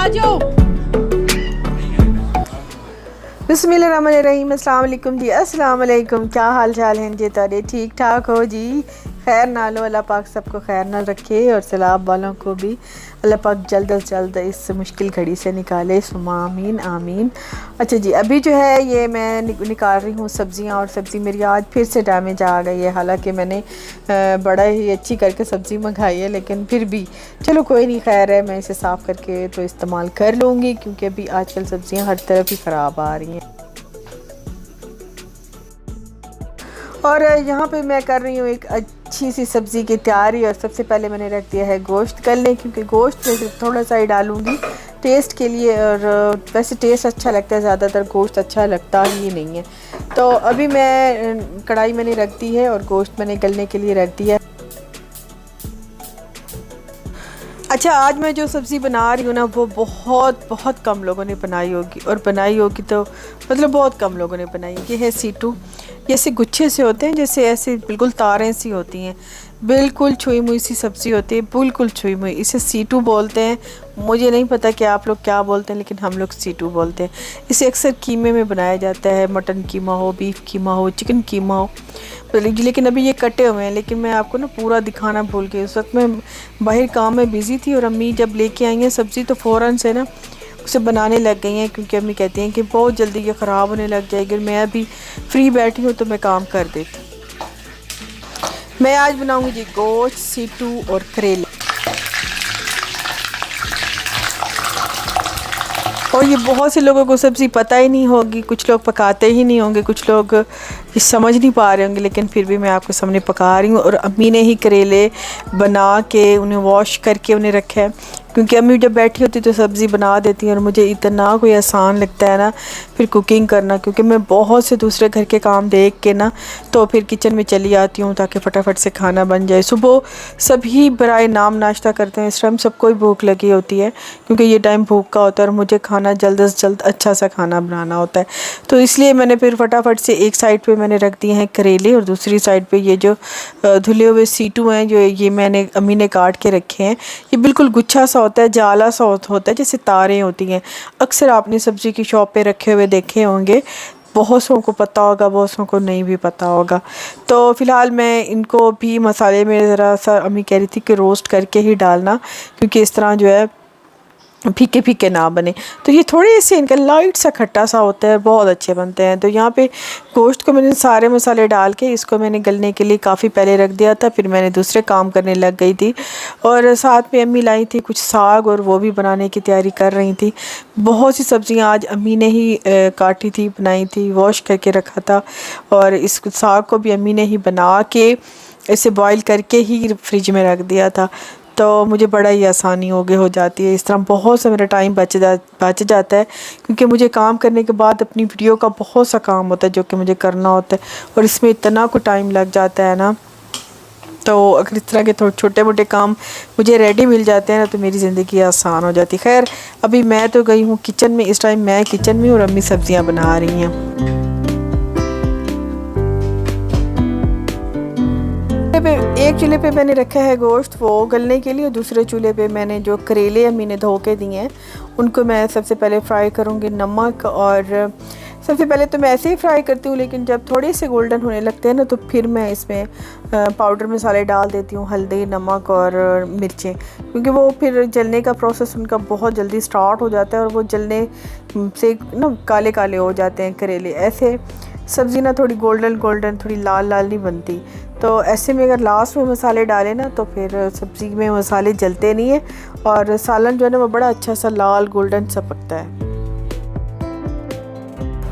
आ जाओ। बिस्मिल्लाहिर्रहमानिर्रहीम। अस्सलाम वालेकुम जी। अस्सलाम वालेकुम। क्या हाल चाल हैं जी? तारे ठीक ठाक हो जी? खैर नालो अल्लाह पाक सबको खैर नाल रखे और सैलाब वालों को भी अल्लाह पाक जल्द अज जल्द इस मुश्किल घड़ी से निकाले। सुमा आमीन आमीन। अच्छा जी, अभी जो है ये मैं निकाल रही हूँ सब्ज़ियाँ, और सब्ज़ी मेरी आज फिर से डैमेज आ गई है। हालांकि मैंने बड़ा ही अच्छी करके सब्ज़ी मंगाई है, लेकिन फिर भी चलो कोई नहीं, खैर है, मैं इसे साफ़ करके तो इस्तेमाल कर लूँगी, क्योंकि अभी आजकल सब्ज़ियाँ हर तरफ ही ख़राब आ रही हैं। और यहाँ पे मैं कर रही हूँ एक अच्छी सी सब्ज़ी की तैयारी। और सबसे पहले मैंने रख दिया है गोश्त गलने, क्योंकि गोश्त में सिर्फ थोड़ा सा ही डालूँगी टेस्ट के लिए, और वैसे टेस्ट अच्छा लगता है, ज़्यादातर गोश्त अच्छा लगता ही नहीं है। तो अभी मैं कढ़ाई मैंने रख दी है और गोश्त मैंने गलने के लिए रख दिया है। अच्छा, आज मैं जो सब्ज़ी बना रही हूँ ना, वो बहुत बहुत कम लोगों ने बनाई होगी, और बनाई होगी तो मतलब बहुत कम लोगों ने बनाई। ये है सीटू। ये ऐसे गुच्छे से होते हैं, जैसे ऐसे बिल्कुल तारें सी होती हैं, बिल्कुल छुई मुई सी सब्ज़ी होती है, बिल्कुल छुई मुई। इसे सीटू बोलते हैं। मुझे नहीं पता कि आप लोग क्या बोलते हैं, लेकिन हम लोग सीटू बोलते हैं। इसे अक्सर कीमे में बनाया जाता है, मटन कीमा हो, बीफ कीमा हो, चिकन कीमा हो। लेकिन अभी ये कटे हुए हैं, लेकिन मैं आपको ना पूरा दिखाना भूल गई। उस वक्त मैं बाहर काम में बिज़ी थी, और अम्मी जब लेके आई हैं सब्ज़ी तो फ़ौरन से ना उसे बनाने लग गई हैं, क्योंकि अम्मी कहती हैं कि बहुत जल्दी ये ख़राब होने लग जाएगी। मैं अभी फ्री बैठी हूँ तो मैं काम कर देती। मैं आज बनाऊँगी जी गोश्त, सीटू और करेले। और ये बहुत से लोगों को सब्ज़ी पता ही नहीं होगी, कुछ लोग पकाते ही नहीं होंगे, कुछ लोग ये समझ नहीं पा रहे होंगे, लेकिन फिर भी मैं आपके सामने पका रही हूँ। और अम्मी ने ही करेले बना के उन्हें वॉश करके उन्हें रखा है, क्योंकि अम्मी जब बैठी होती तो सब्ज़ी बना देती हैं, और मुझे इतना कोई आसान लगता है ना फिर कुकिंग करना, क्योंकि मैं बहुत से दूसरे घर के काम देख के ना तो फिर किचन में चली आती हूँ ताकि फटाफट से खाना बन जाए। सुबह सभी बराए नाम नाश्ता करते हैं, इस टाइम सबको ही भूख लगी होती है, क्योंकि ये टाइम भूख का होता है, और मुझे खाना जल्द से जल्द अच्छा सा खाना बनाना होता है। तो इसलिए मैंने फिर फटाफट से एक साइड पे मैंने रख दिए हैं करेले, और दूसरी साइड पे ये जो धुले हुए सीटू हैं, जो ये मैंने अम्मी ने काट के रखे हैं। ये बिल्कुल गुच्छा सा होता है, जाला सा होता है, जैसे तारें होती हैं। अक्सर आपने सब्ज़ी की शॉप पे रखे हुए देखे होंगे, बहुत सौ को पता होगा, बहुत सौ को नहीं भी पता होगा। तो फ़िलहाल मैं इनको भी मसाले में ज़रा सा, अम्मी कह रही थी कि रोस्ट करके ही डालना, क्योंकि इस तरह जो है फीके फीके ना बने। तो ये थोड़े से इनका लाइट सा खट्टा सा होता है, बहुत अच्छे बनते हैं। तो यहाँ पे गोश्त को मैंने सारे मसाले डाल के इसको मैंने गलने के लिए काफ़ी पहले रख दिया था, फिर मैंने दूसरे काम करने लग गई थी। और साथ में अम्मी लाई थी कुछ साग, और वो भी बनाने की तैयारी कर रही थी। बहुत सी सब्ज़ियाँ आज अम्मी ने ही काटी थी, बनाई थी, वॉश करके रखा था। और इस साग को भी अम्मी ने ही बना के इसे बॉईल करके ही फ्रिज में रख दिया था। तो मुझे बड़ा ही आसानी हो जाती है। इस तरह बहुत सा मेरा टाइम बच जाता है, क्योंकि मुझे काम करने के बाद अपनी वीडियो का बहुत सा काम होता है जो कि मुझे करना होता है, और इसमें इतना को टाइम लग जाता है ना। तो अगर इस तरह के थोड़े छोटे मोटे काम मुझे रेडी मिल जाते हैं ना, तो मेरी ज़िंदगी आसान हो जाती है। खैर अभी मैं तो गई हूँ किचन में, इस टाइम मैं किचन में, और अम्मी सब्ज़ियाँ बना रही हैं। एक चूल्हे पे मैंने रखा है गोश्त वो गलने के लिए, और दूसरे चूल्हे पे मैंने जो करेले अम्मी ने धो के दिए हैं उनको मैं सबसे पहले फ्राई करूँगी नमक। और सबसे पहले तो मैं ऐसे ही फ्राई करती हूँ, लेकिन जब थोड़े से गोल्डन होने लगते हैं ना, तो फिर मैं इसमें पाउडर मसाले डाल देती हूँ, हल्दी, नमक और मिर्चें, क्योंकि वो फिर जलने का प्रोसेस उनका बहुत जल्दी स्टार्ट हो जाता है, और वो जलने से ना काले काले हो जाते हैं करेले। ऐसे सब्ज़ी ना थोड़ी गोल्डन थोड़ी लाल लाल नहीं बनती। तो ऐसे में अगर लास्ट में मसाले डालें ना, तो फिर सब्ज़ी में मसाले जलते नहीं है, और सालन जो है ना वो बड़ा अच्छा सा लाल गोल्डन सा पकता है।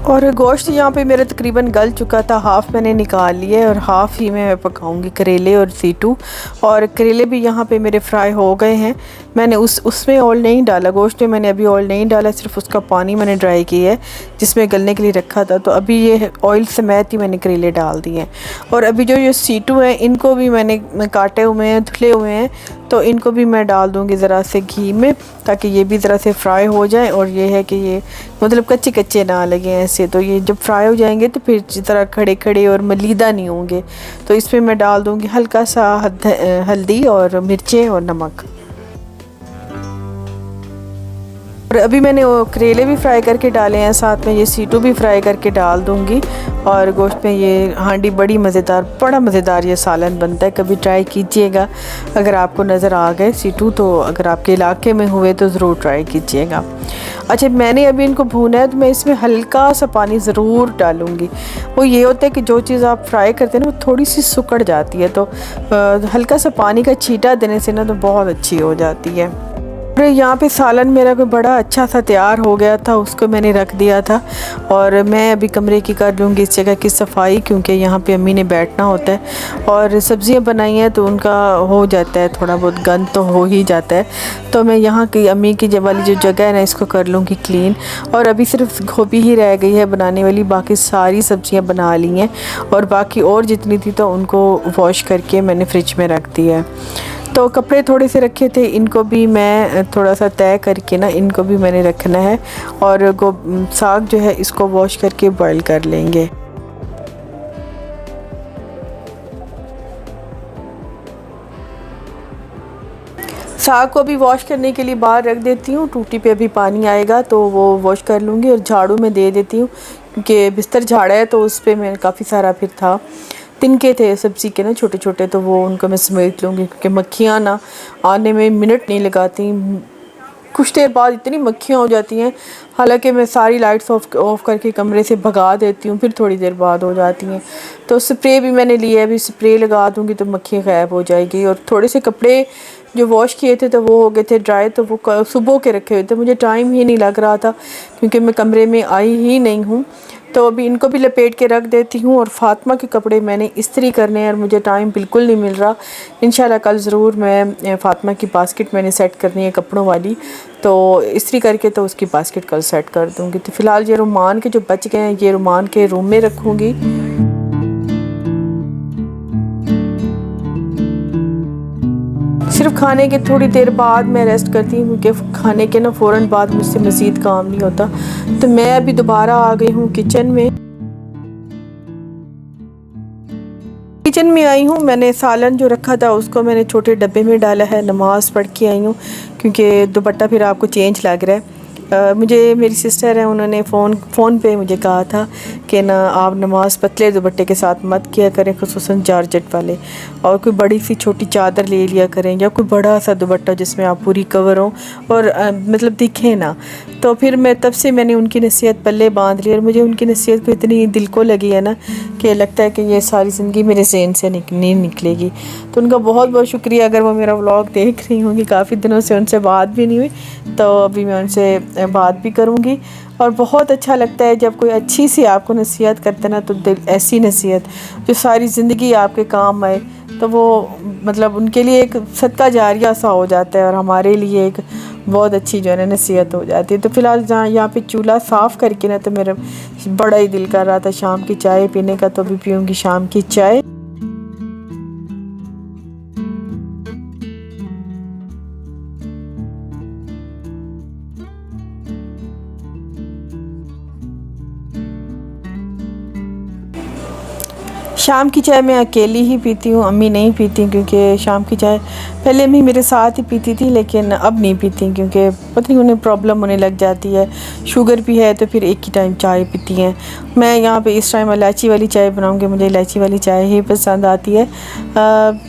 और गोश्त यहाँ पे मेरा तकरीबन गल चुका था, हाफ़ मैंने निकाल लिया है, और हाफ़ ही मैं पकाऊंगी करेले और सीटू। और करेले भी यहाँ पे मेरे फ्राई हो गए हैं। मैंने उसमें ऑयल नहीं डाला, गोश्त में मैंने अभी ऑयल नहीं डाला, सिर्फ उसका पानी मैंने ड्राई किया है जिसमें गलने के लिए रखा था। तो अभी ये ऑयल समेत ही मैंने करेले डाल दिए हैं। और अभी जो ये सीटू हैं इनको भी मैंने काटे हुए हैं, धुले हुए हैं, तो इनको भी मैं डाल दूँगी ज़रा से घी में, ताकि ये भी ज़रा से फ्राई हो जाए। और ये है कि ये मतलब कच्चे कच्चे ना लगे ऐसे, तो ये जब फ्राई हो जाएंगे तो फिर जिस तरह खड़े खड़े और मलीदा नहीं होंगे। तो इसमें मैं डाल दूँगी हल्का सा हल्दी और मिर्चें और नमक। और अभी मैंने वो करेले भी फ्राई करके डाले हैं, साथ में ये सीटू भी फ्राई करके डाल दूँगी। और गोश्त में ये हांडी बड़ा मज़ेदार ये सालन बनता है, कभी ट्राई कीजिएगा। अगर आपको नज़र आ गए सीटू तो अगर आपके इलाके में हुए तो ज़रूर ट्राई कीजिएगा। अच्छा, मैंने अभी इनको भूना है तो मैं इसमें हल्का सा पानी ज़रूर डालूँगी। वो ये होता है कि जो चीज़ आप फ्राई करते हैं ना वो थोड़ी सी सुकड़ जाती है, तो हल्का सा पानी का छींटा देने से ना तो बहुत अच्छी हो जाती है। और यहाँ पे सालन मेरा कोई बड़ा अच्छा सा तैयार हो गया था, उसको मैंने रख दिया था। और मैं अभी कमरे की कर लूँगी इस जगह की सफाई, क्योंकि यहाँ पे अम्मी ने बैठना होता है और सब्ज़ियाँ बनाई हैं तो उनका हो जाता है, थोड़ा बहुत गंद तो हो ही जाता है। तो मैं यहाँ की अम्मी की वाली जो जगह है ना इसको कर लूँगी क्लीन। और अभी सिर्फ गोभी ही रह गई है बनाने वाली, बाकी सारी सब्ज़ियाँ बना ली हैं। और बाकी और जितनी थी तो उनको वॉश करके मैंने फ्रिज में रख दिया है। तो कपड़े थोड़े से रखे थे, इनको भी मैं थोड़ा सा तय करके ना इनको भी मैंने रखना है। और साग जो है इसको वॉश करके बॉईल कर लेंगे। साग को भी वॉश करने के लिए बाहर रख देती हूँ, टूटी पे अभी पानी आएगा तो वो वॉश कर लूँगी। और झाड़ू में दे देती हूँ क्योंकि बिस्तर झाड़ा है तो उस पर मैं काफ़ी सारा फिर था, तिनके थे सब्ज़ी के ना छोटे छोटे, तो वो उनको मैं समेट लूँगी क्योंकि मक्खियाँ ना आने में मिनट नहीं लगाती। कुछ देर बाद इतनी मक्खियाँ हो जाती हैं, हालांकि मैं सारी लाइट्स ऑफ करके कमरे से भगा देती हूँ, फिर थोड़ी देर बाद हो जाती हैं। तो स्प्रे भी मैंने लिया है, अभी स्प्रे लगा दूँगी तो मक्खियाँ गायब हो जाएगी। और थोड़े से कपड़े जो वॉश किए थे तो वो हो गए थे ड्राई, तो वो सुबह के रखे हुए थे, मुझे टाइम ही नहीं लग रहा था क्योंकि मैं कमरे में आई ही नहीं हूँ। तो अभी इनको भी लपेट के रख देती हूँ। और फ़ातिमा के कपड़े मैंने इस्त्री करने हैं और मुझे टाइम बिल्कुल नहीं मिल रहा। इंशाल्लाह कल ज़रूर मैं फ़ातिमा की बास्केट मैंने सेट करनी है कपड़ों वाली, तो इस्त्री करके तो उसकी बास्केट कल सेट कर दूँगी। तो फ़िलहाल ये रुमान के जो बच गए हैं ये रुमान के रूम में रखूँगी। सिर्फ खाने के थोड़ी देर बाद मैं रेस्ट करती हूँ क्योंकि खाने के ना फ़ौरन बाद मुझसे मज़ीद काम नहीं होता। तो मैं अभी दोबारा आ गई हूँ किचन में आई हूँ। मैंने सालन जो रखा था उसको मैंने छोटे डब्बे में डाला है, नमाज़ पढ़ के आई हूँ क्योंकि दुपट्टा फिर आपको चेंज लग रहा है। मुझे मेरी सिस्टर है उन्होंने फ़ोन पे मुझे कहा था कि ना आप नमाज़ पतले दुपट्टे के साथ मत किया करें, खुसूसन जॉर्जेट वाले, और कोई बड़ी सी छोटी चादर ले लिया करें या कोई बड़ा सा दुपट्टा जिसमें आप पूरी कवर हो और मतलब दिखे ना। तो फिर तब से मैंने उनकी नसीहत पल्ले बांध ली और मुझे उनकी नसीहत को इतनी दिल को लगी है ना कि लगता है कि ये सारी ज़िंदगी मेरे ज़हन से नहीं निकलेगी। तो उनका बहुत बहुत शुक्रिया। अगर वो मेरा व्लॉग देख रही होंगी, काफ़ी दिनों से उनसे बात भी नहीं हुई, तो अभी मैं उनसे बात भी करूँगी। और बहुत अच्छा लगता है जब कोई अच्छी सी आपको नसीहत करते ना, तो दिल ऐसी नसीहत जो सारी ज़िंदगी आपके काम आए, तो वो मतलब उनके लिए एक सदका जारिया सा हो जाता है और हमारे लिए एक बहुत अच्छी जो है ना नसीहत हो जाती है। तो फ़िलहाल यहाँ पे चूल्हा साफ़ करके ना तो मेरा बड़ा ही दिल कर रहा था शाम की चाय पीने का, तो अभी पीऊँगी शाम की चाय। शाम की चाय मैं अकेली ही पीती हूँ, अम्मी नहीं पीती क्योंकि शाम की चाय पहले अम्मी मेरे साथ ही पीती थी लेकिन अब नहीं पीती क्योंकि पता नहीं उन्हें प्रॉब्लम होने लग जाती है, शुगर भी है तो फिर एक ही टाइम चाय पीती हैं। मैं यहाँ पे इस टाइम इलायची वाली चाय बनाऊँगी, मुझे इलायची वाली चाय ही पसंद आती है।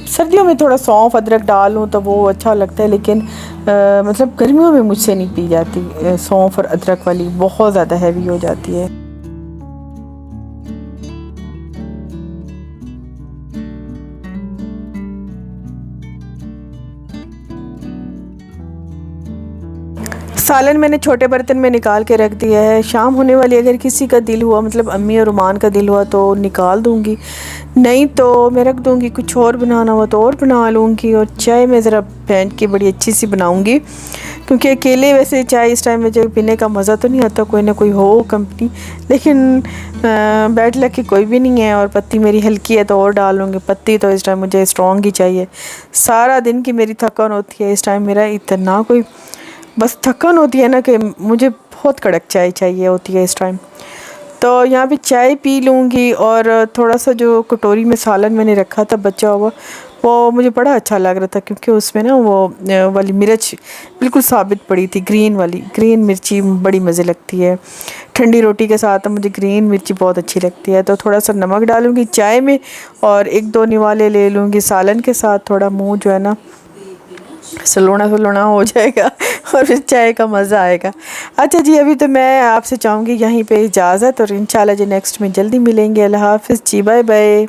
सर्दियों में थोड़ा सौंफ अदरक डालूँ तो वो अच्छा लगता है, लेकिन मतलब गर्मियों में मुझसे नहीं पी जाती सौंफ और अदरक वाली, बहुत ज़्यादा हैवी हो जाती है। सालन मैंने छोटे बर्तन में निकाल के रख दिया है। शाम होने वाली, अगर किसी का दिल हुआ, मतलब अम्मी और रुमान का दिल हुआ तो निकाल दूँगी, नहीं तो मैं रख दूँगी। कुछ और बनाना हुआ तो और बना लूँगी। और चाय मैं ज़रा बैठ के बड़ी अच्छी सी बनाऊँगी क्योंकि अकेले वैसे चाय इस टाइम में जो पीने का मज़ा तो नहीं आता, कोई ना कोई हो कंपनी, लेकिन बैठ लग के कोई भी नहीं है। और पत्ती मेरी हल्की है तो और डाल लूँगी पत्ती, तो इस टाइम मुझे स्ट्रॉन्ग ही चाहिए। सारा दिन की मेरी थकान होती है इस टाइम, मेरा इतना कोई बस थकान होती है ना कि मुझे बहुत कड़क चाय चाहिए होती है इस टाइम। तो यहाँ पे चाय पी लूँगी और थोड़ा सा जो कटोरी में सालन मैंने रखा था बचा हुआ, वो मुझे बड़ा अच्छा लग रहा था क्योंकि उसमें ना वो वाली मिर्च बिल्कुल साबित पड़ी थी, ग्रीन मिर्ची बड़ी मज़े लगती है। ठंडी रोटी के साथ मुझे ग्रीन मिर्ची बहुत अच्छी लगती है। तो थोड़ा सा नमक डालूँगी चाय में और एक दो निवाले ले लूँगी सालन के साथ, थोड़ा मुँह जो है ना सलोना हो जाएगा और फिर चाय का मज़ा आएगा। अच्छा जी, अभी तो मैं आपसे चाहूँगी यहीं पे इजाज़त, और इंशाल्लाह जी नेक्स्ट में जल्दी मिलेंगे। अल्लाह हाफ़िज़ जी, बाय बाय।